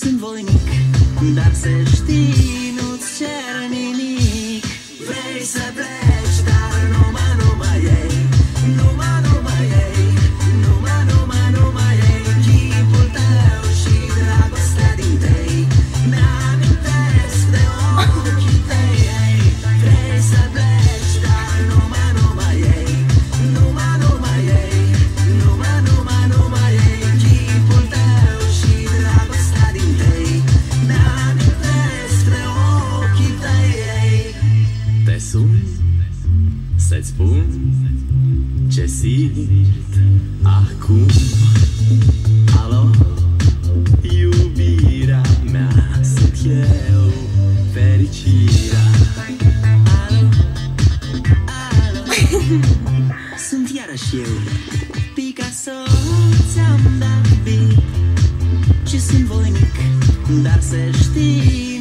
sunt voinic, dar să știi, nu-ți cer nimic. Vrei să pleci, dar numai ei, numai ei, numai ei. Chipul tău și dragostea din tei mi-amintesc de ochii tăi. Vrei să pleci, dar numai ei, numai ei, numai ei. Chipul tău și dragostea din tei mi-amintesc de ochii tăi. Te sun să-ți spun ce simt acum. Alo, iubirea mea, sunt eu, fericirea. Alo, sunt iarăși eu, Picasso, ți-am dat beat și sunt voinic, dar să știi,